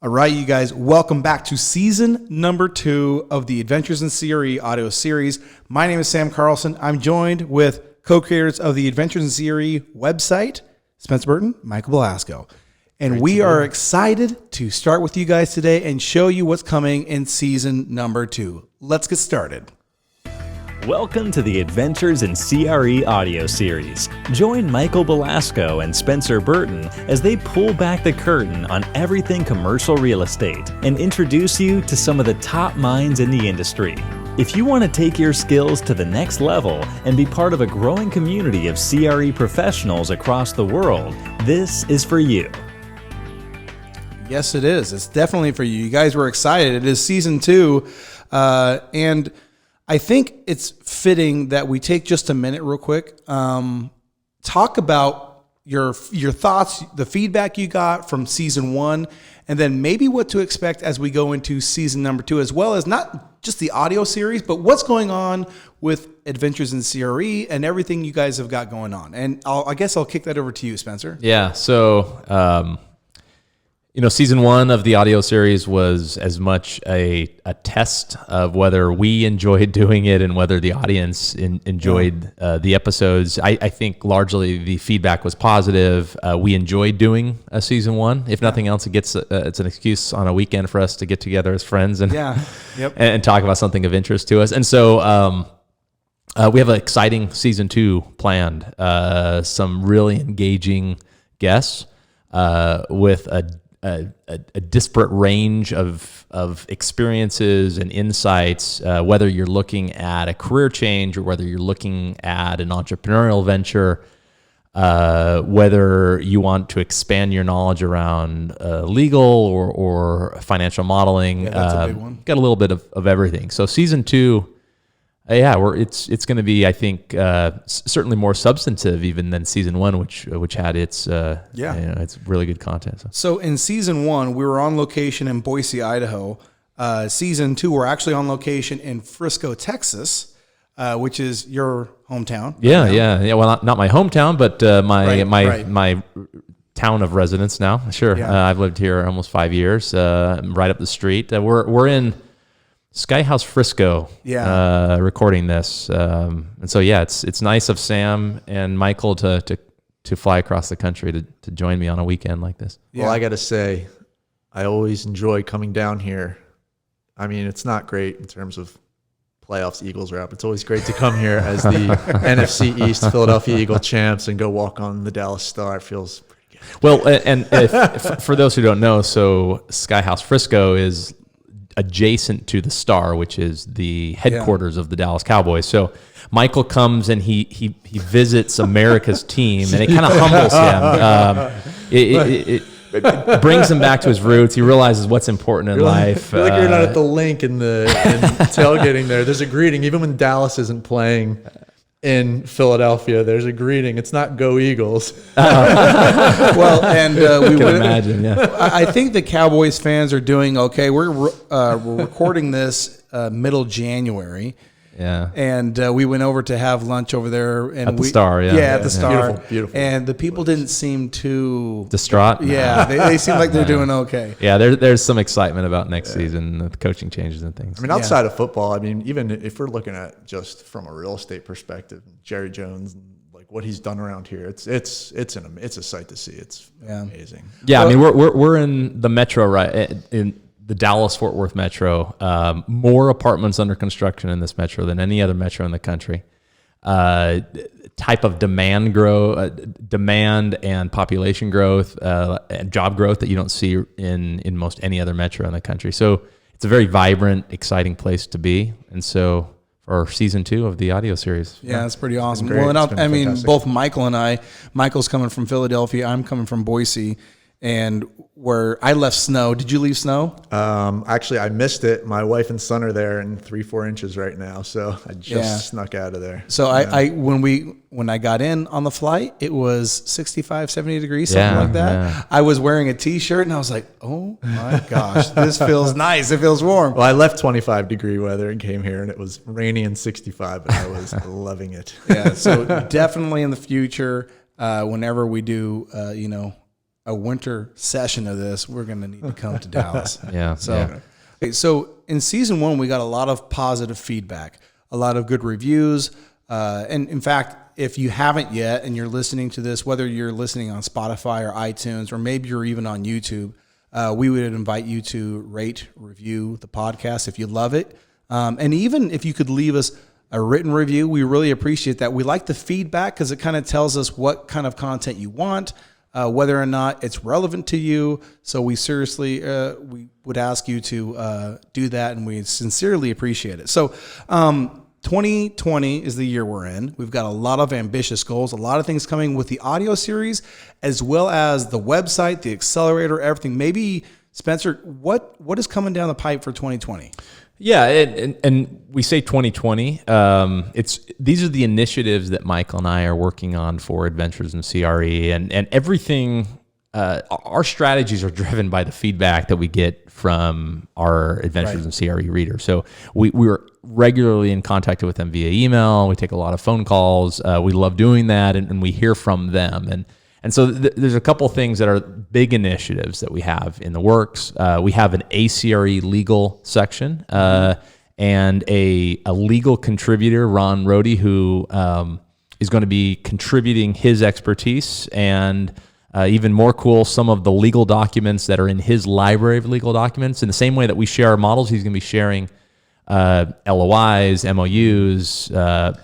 All right, you guys, welcome back to season number 2 of the Adventures in A.CRE audio series. My name is Sam Carlson. I'm joined with co-creators of the Adventures in A.CRE website, Spencer Burton, Michael Belasco. And we are excited to start with you guys today and show you what's coming in season number 2. Let's get started. Welcome to the Adventures in A.CRE audio series. Join Michael Belasco and Spencer Burton as they pull back the curtain on everything commercial real estate and introduce you to some of the top minds in the industry. If you want to take your skills to the next level and be part of a growing community of CRE professionals across the world, this is for you. Yes, it is. It's definitely for you. You guys were excited. It is season 2, and I think it's fitting that we take just a minute real quick, talk about your thoughts, the feedback you got from season 1, and then maybe what to expect as we go into season number 2, as well as not just the audio series, but what's going on with Adventures in A.CRE and everything you guys have got going on. And I guess I'll kick that over to you, Spencer. Yeah, so season 1 of the audio series was as much a test of whether we enjoyed doing it and whether the audience enjoyed the episodes. I think largely the feedback was positive. We enjoyed doing a season 1. If nothing else, it's an excuse on a weekend for us to get together as friends and and talk about something of interest to us. And so we have an exciting season 2 planned. Some really engaging guests with a disparate range of experiences and insights, whether you're looking at a career change or whether you're looking at an entrepreneurial venture, whether you want to expand your knowledge around legal or financial modeling. Yeah, that's a big one. Got a little bit of everything. So season 2, it's going to be, I think, certainly more substantive even than season 1, which had its it's really good content. So in season 1, we were on location in Boise, Idaho. Season 2, we're actually on location in Frisco, Texas, which is your hometown. Yeah. Well, not my hometown, but my town of residence now. Sure, I've lived here almost 5 years. Right up the street. We're in Sky House Frisco, recording this, and so it's nice of Sam and Michael to fly across the country to join me on a weekend like this. Yeah. Well, I got to say, I always enjoy coming down here. I mean, it's not great in terms of playoffs, Eagles are up. It's always great to come here as the NFC East Philadelphia Eagle champs and go walk on the Dallas Star. It feels pretty good. Well, and for those who don't know, so Sky House Frisco is adjacent to the Star, which is the headquarters of the Dallas Cowboys. So Michael comes and he visits America's team, and it kind of humbles him. It brings him back to his roots. He realizes what's important in life. You're you're not at the link in tailgating there. There's a greeting, even when Dallas isn't playing in Philadelphia, there's a greeting. It's not "Go Eagles." Well, and we can imagine. Yeah, I think the Cowboys fans are doing okay. We're recording this middle January. Yeah, and we went over to have lunch over there and at the Star. At the Star. Beautiful. And the people didn't seem too distraught. Yeah, they seem like they're doing okay. Yeah, there's some excitement about next season, the coaching changes and things. I mean, outside of football, I mean, even if we're looking at just from a real estate perspective, Jerry Jones and like what he's done around here, it's a sight to see. It's amazing. Yeah, well, I mean, we're in the metro, right? In the Dallas-Fort Worth metro, more apartments under construction in this metro than any other metro in the country. Type of demand and population growth, and job growth that you don't see in most any other metro in the country. So it's a very vibrant, exciting place to be. And so for season 2 of the audio series. Yeah, it's pretty awesome. Well, and I mean, both Michael and I, Michael's coming from Philadelphia, I'm coming from Boise. And where I left snow. Did you leave snow? Actually, I missed it. My wife and son are there in 3-4 inches right now, so I just snuck out of there. So I when I got in on the flight, it was 65, 70 degrees, something like that. Yeah. I was wearing a T-shirt, and I was like, oh my gosh, this feels nice. It feels warm. Well, I left 25-degree weather and came here, and it was rainy and 65, and I was loving it. Yeah, so definitely in the future, whenever we do, a winter session of this, we're going to need to come to Dallas. Yeah. So, okay, so in season 1, we got a lot of positive feedback, a lot of good reviews. And in fact, if you haven't yet and you're listening to this, whether you're listening on Spotify or iTunes, or maybe you're even on YouTube, we would invite you to rate, review the podcast if you love it. And even if you could leave us a written review, we really appreciate that. We like the feedback because it kind of tells us what kind of content you want, whether or not it's relevant to you. So we seriously, we would ask you to do that, and we sincerely appreciate it. So 2020 is the year we're in. We've got a lot of ambitious goals, a lot of things coming with the audio series, as well as the website, the accelerator, everything. Maybe, Spencer, what is coming down the pipe for 2020? Yeah, and we say 2020. These are the initiatives that Michael and I are working on for Adventures in CRE, and everything. Our strategies are driven by the feedback that we get from our Adventures in CRE readers. So we were regularly in contact with them via email. We take a lot of phone calls. We love doing that, and we hear from them. And so there's a couple things that are big initiatives that we have in the works. We have an A.CRE legal section and a legal contributor, Ron Rohde, who is going to be contributing his expertise and even more cool, some of the legal documents that are in his library of legal documents. In the same way that we share our models, he's going to be sharing LOIs, MOUs,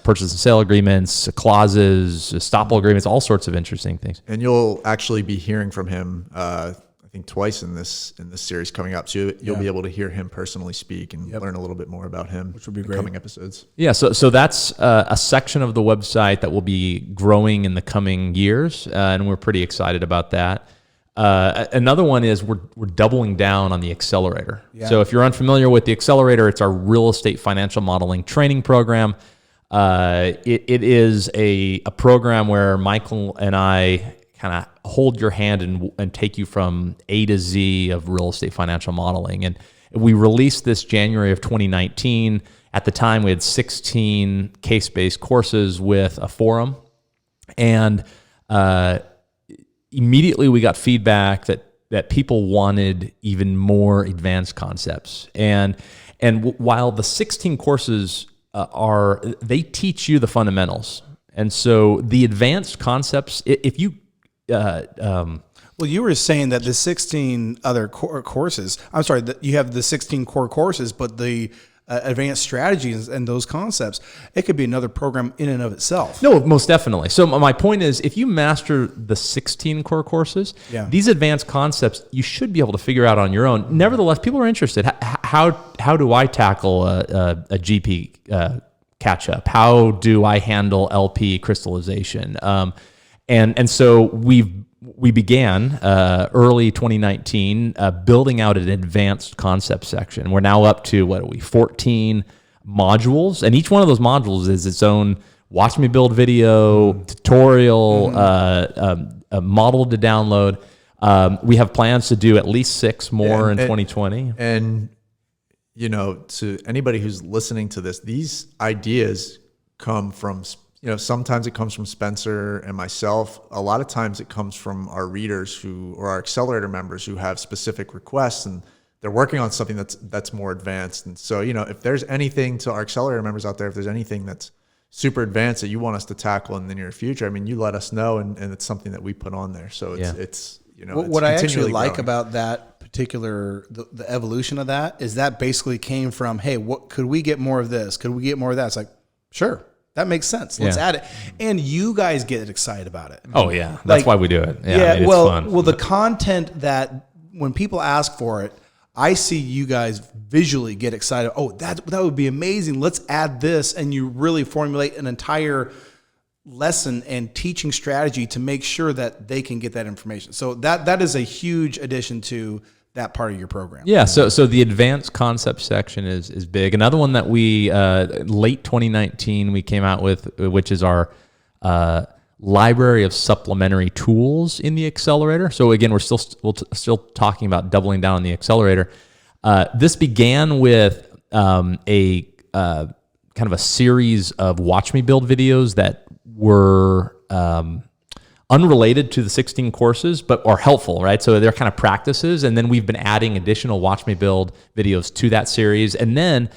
purchase and sale agreements, clauses, estoppel agreements, all sorts of interesting things. And you'll actually be hearing from him, I think twice in this series coming up. So you'll be able to hear him personally speak and learn a little bit more about him, which will be great. Coming episodes. Yeah. So that's a section of the website that will be growing in the coming years, and we're pretty excited about that. Another one is we're doubling down on the accelerator. Yeah. So if you're unfamiliar with the accelerator, it's our real estate financial modeling training program. It is a program where Michael and I kind of hold your hand and take you from A to Z of real estate financial modeling. And we released this January of 2019. At the time, we had 16 case-based courses with a forum, and immediately we got feedback that people wanted even more advanced concepts. And while the 16 courses they teach you the fundamentals. And so the advanced concepts, if you, well, you were saying that the 16 other courses, I'm sorry, that you have the 16 core courses, but the advanced strategies and those concepts, it could be another program in and of itself. No, most definitely. So my point is, if you master the 16 core courses, these advanced concepts you should be able to figure out on your own. Nevertheless, people are interested. How do I tackle a GP catch up? How do I handle LP crystallization? And so we began early 2019 building out an advanced concept section. We're now up to 14 modules, and each one of those modules is its own watch me build video, tutorial, a model to download. We have plans to do at least 6 more in 2020. And to anybody who's listening to this, these ideas come from sometimes it comes from Spencer and myself. A lot of times it comes from our readers or our accelerator members who have specific requests, and they're working on something that's more advanced. And so, if there's anything to our accelerator members out there, if there's anything that's super advanced that you want us to tackle in the near future, I mean, you let us know, and it's something that we put on there. So it's what I actually like about that particular, the evolution of that is that basically came from, hey, what could we get more of this? Could we get more of that? It's like, sure. That makes sense. Let's add it. And you guys get excited about it. Oh, yeah. That's why we do it. Yeah, it's fun. Well, the content that when people ask for it, I see you guys visually get excited. Oh, that would be amazing. Let's add this. And you really formulate an entire lesson and teaching strategy to make sure that they can get that information. So that is a huge addition to that part of your program. Yeah, so the advanced concept section is big. Another one that we late 2019 we came out with, which is our library of supplementary tools in the accelerator. So again, we're still talking about doubling down on the accelerator. This began with a kind of a series of watch me build videos that were unrelated to the 16 courses, but are helpful, right? So they're kind of practices. And then we've been adding additional Watch Me Build videos to that series. And then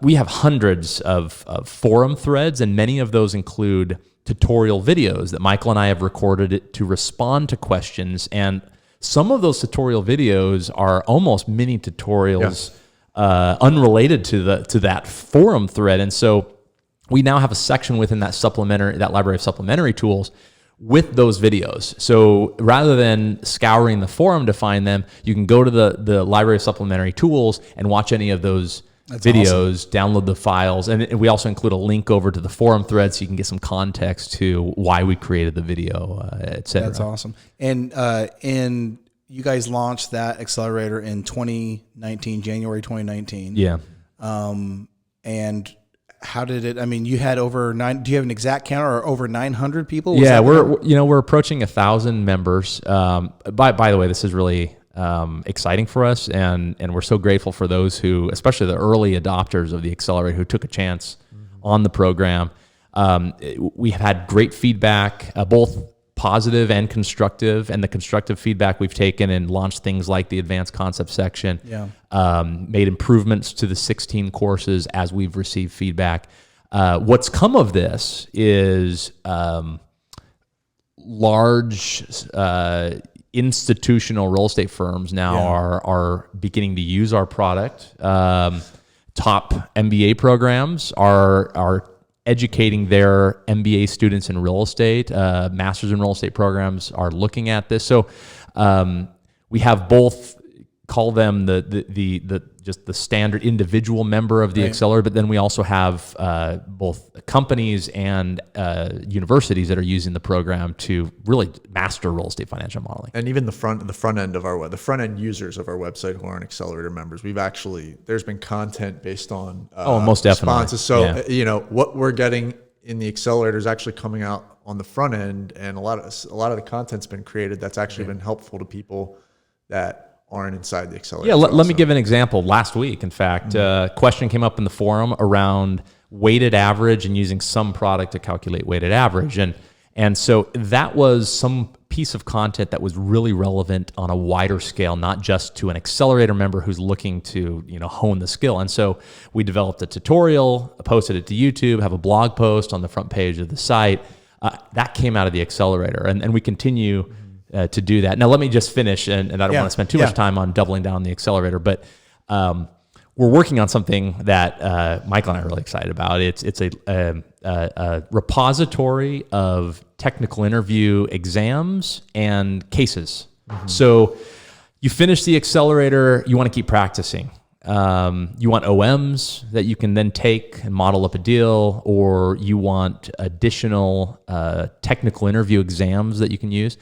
we have hundreds of forum threads, and many of those include tutorial videos that Michael and I have recorded to respond to questions. And some of those tutorial videos are almost mini tutorials, unrelated to that forum thread. And so we now have a section within that library of supplementary tools with those videos. So rather than scouring the forum to find them, you can go to the library of supplementary tools and watch any of those videos, awesome. Download the files. And we also include a link over to the forum thread so you can get some context to why we created the video, et cetera. That's awesome. And you guys launched that accelerator in 2019, January 2019. Yeah. And how did it? I mean, you had over 9. Do you have an exact count, or over 900 people? Yeah, we're approaching 1,000 members. By the way, this is really exciting for us, and we're so grateful for those who, especially the early adopters of the accelerator, who took a chance on the program. We have had great feedback, both positive and constructive, and the constructive feedback we've taken and launched things like the advanced concept section, made improvements to the 16 courses as we've received feedback. What's come of this is large institutional real estate firms now are beginning to use our product. Top MBA programs are educating their MBA students in real estate. Masters in real estate programs are looking at this. So we have both, call them the just the standard individual member of the accelerator, but then we also have both companies and universities that are using the program to really master real estate financial modeling. And even the front end of the front end users of our website who aren't accelerator members, there's been content based on most definitely responses. So what we're getting in the accelerator is actually coming out on the front end, and a lot of the content's been created that's actually been helpful to people that aren't inside the accelerator. Yeah, let me give an example. Last week, in fact, a question came up in the forum around weighted average and using some product to calculate weighted average. And so that was some piece of content that was really relevant on a wider scale, not just to an accelerator member who's looking to hone the skill. And so we developed a tutorial, posted it to YouTube, have a blog post on the front page of the site. That came out of the accelerator, and we continue to do that. Now, let me just finish, and I don't want to spend too much time on doubling down on the accelerator, but we're working on something that Michael and I are really excited about. It's a repository of technical interview exams and cases. So you finish the accelerator, you want to keep practicing. You want OMs that you can then take and model up a deal, or you want additional technical interview exams that you can use.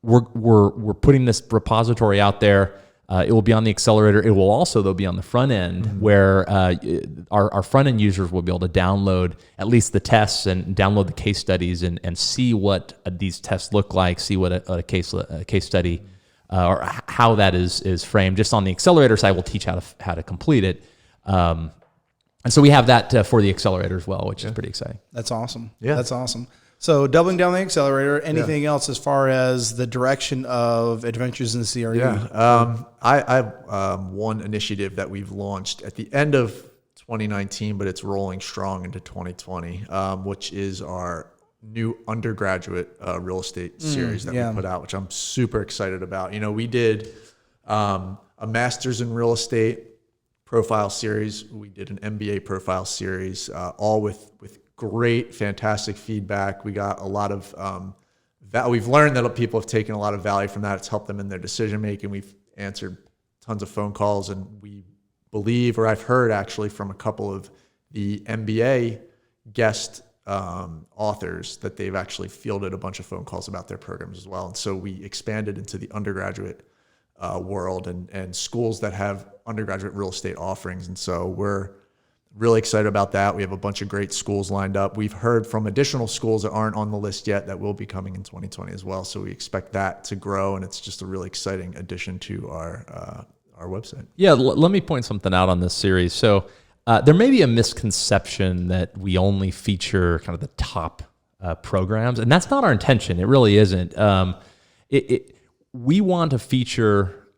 We're putting this repository out there. It will be on the accelerator. It will also, though, be on the front end, where our front end users will be able to download at least the tests and download the case studies and see what these tests look like, see what a case study or how that is framed. Just on the accelerator side, we'll teach how to complete it. And so we have that for the accelerator as well, which is pretty exciting. That's awesome. Yeah. That's awesome. So doubling down the accelerator, anything else as far as the direction of Adventures in CRE? Yeah. I have one initiative that we've launched at the end of 2019, but it's rolling strong into 2020, which is our new undergraduate real estate series that we put out, which I'm super excited about. We did a master's in real estate profile series. We did an MBA profile series, all with great, fantastic feedback. We got a lot of we've learned that people have taken a lot of value from that. It's helped them in their decision making. We've answered tons of phone calls, and we believe, or I've heard actually from a couple of the MBA guest authors, that they've actually fielded a bunch of phone calls about their programs as well. And so we expanded into the undergraduate world and schools that have undergraduate real estate offerings. And so we're really excited about that. We have a bunch of great schools lined up. We've heard from additional schools that aren't on the list yet that will be coming in 2020 as well. So we expect that to grow, and it's just a really exciting addition to our website. Yeah, let me point something out on this series. So there may be a misconception that we only feature kind of the top programs, and that's not our intention. It really isn't. We want to feature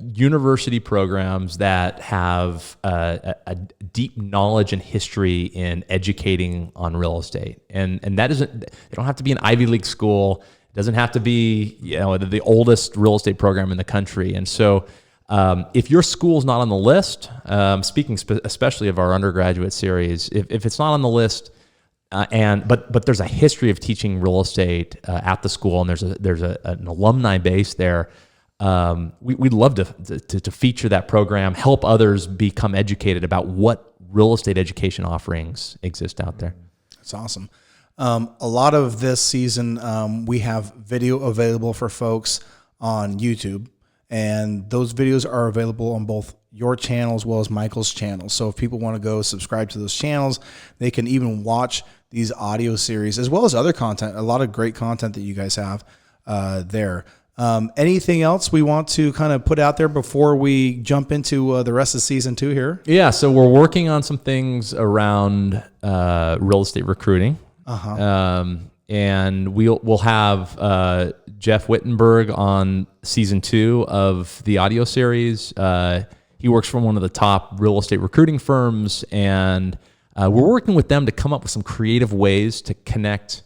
university programs that have a deep knowledge and history in educating on real estate, and that isn't. They don't have to be an Ivy League school. It doesn't have to be the oldest real estate program in the country. And so, if your school's not on the list, speaking especially of our undergraduate series, if it's not on the list, but there's a history of teaching real estate at the school, and there's an alumni base there. We'd love to feature that program, help others become educated about what real estate education offerings exist out there. That's awesome. A lot of this season, we have video available for folks on YouTube, and those videos are available on both your channel as well as Michael's channel. So if people want to go subscribe to those channels, they can even watch these audio series as well as other content, a lot of great content that you guys have there. Anything else we want to kind of put out there before we jump into the rest of season 2 here? Yeah, so we're working on some things around real estate recruiting. And we'll have Jeff Wittenberg on season 2 of the audio series. He works for one of the top real estate recruiting firms, and we're working with them to come up with some creative ways to connect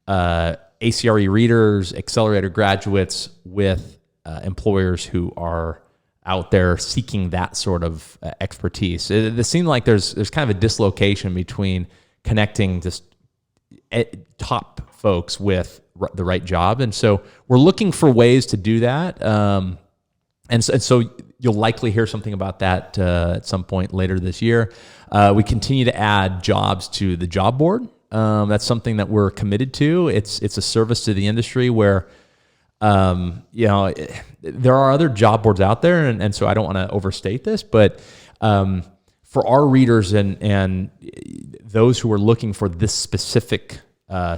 A.CRE readers, accelerator graduates with employers who are out there seeking that sort of expertise. It seems like there's kind of a dislocation between connecting just top folks with the right job, and so we're looking for ways to do that. And so you'll likely hear something about that at some point later this year. We continue to add jobs to the job board. That's something that we're committed to. It's a service to the industry where, there are other job boards out there, and so I don't want to overstate this, but for our readers and those who are looking for this specific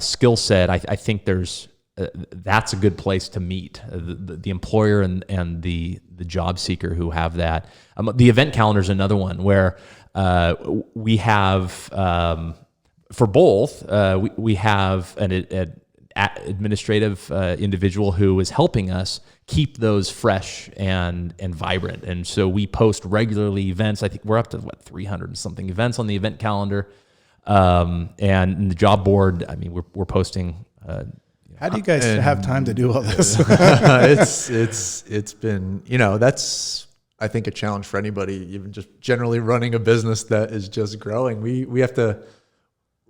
skill set, I think that's a good place to meet the employer and the job seeker who have that. The event calendar is another one where we have for both we have an administrative individual who is helping us keep those fresh and vibrant, and so we post regularly events. I think we're up to 300 and something events on the event calendar, and in the job board. I mean, we're posting. How do you guys have time to do all this? It's been, that's, I think, a challenge for anybody, even just generally running a business that is just growing. We have to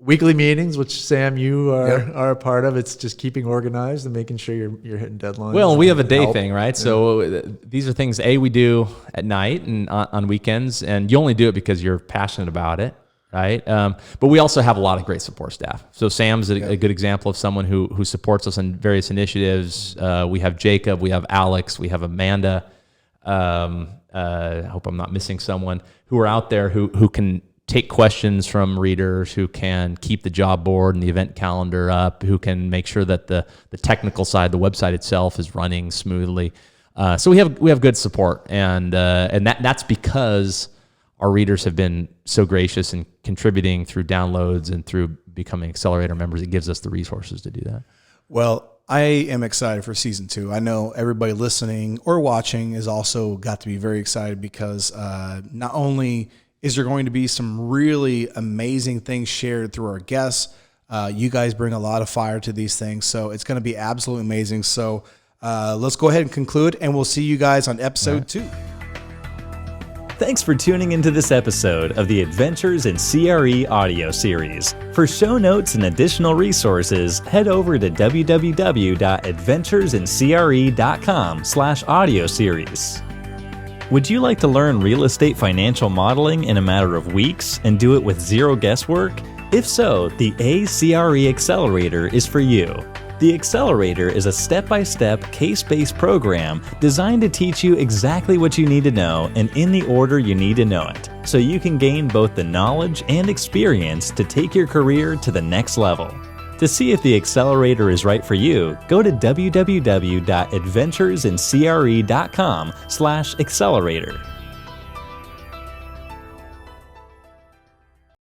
weekly meetings, which Sam, you are a part of. It's just keeping organized and making sure you're hitting deadlines. Well, we have a day thing, right? Yeah. So these are things we do at night and on weekends, and you only do it because you're passionate about it. Right. But we also have a lot of great support staff. So Sam's a good example of someone who supports us in various initiatives. We have Jacob, we have Alex, we have Amanda. I hope I'm not missing someone who are out there who can take questions from readers, who can keep the job board and the event calendar up, who can make sure that the technical side, the website itself, is running smoothly. So we have good support, and that's because our readers have been so gracious in contributing through downloads and through becoming accelerator members. It gives us the resources to do that. Well, I am excited for season 2. I know everybody listening or watching has also got to be very excited because not only is there going to be some really amazing things shared through our guests, you guys bring a lot of fire to these things, so it's going to be absolutely amazing. So let's go ahead and conclude, and we'll see you guys on episode 2. Thanks for tuning into this episode of the Adventures in CRE audio series. For show notes and additional resources, head over to www.adventuresincre.com/audio series. Would you like to learn real estate financial modeling in a matter of weeks and do it with zero guesswork? If so, the A.CRE Accelerator is for you. The Accelerator is a step-by-step, case-based program designed to teach you exactly what you need to know and in the order you need to know it, so you can gain both the knowledge and experience to take your career to the next level. To see if the Accelerator is right for you, go to www.adventuresincre.com/accelerator.